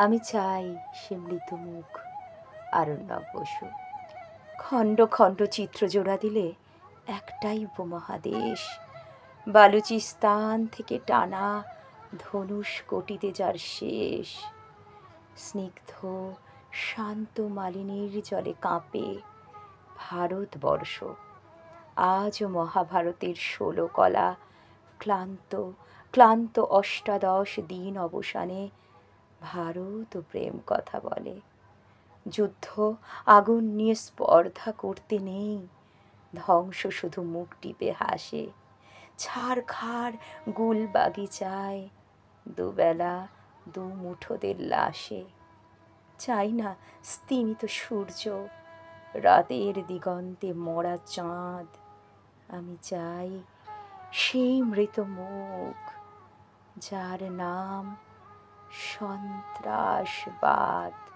আমি চাই সে মৃত মুখ আরণ্যক বসু। খণ্ড খণ্ড চিত্র জোড়া দিলে একটাই উপমহাদেশ, বালুচিস্তান থেকে টানা ধনুষ কোটিতে যার শেষ। স্নিগ্ধ শান্ত মালিনীর জলে কাঁপে ভারতবর্ষ। আজও মহাভারতের ১৬ কলা ক্লান্ত ক্লান্ত অষ্টাদশ দিন অবসানে ভারত ও প্রেম কথা বলে। যুদ্ধ আগুন নিয়ে স্পর্ধা করতে নেই, ধ্বংস শুধু মুখ টিপে হাসে। ছারখার গুল বাগিচায় দুবেলা দুমুঠোদের লাশে। চাই না স্তিমিত সূর্য, রাতের দিগন্তে মরা চাঁদ। আমি চাই সেই মৃত মুখ যার নাম সন্ত্রাসবাদ।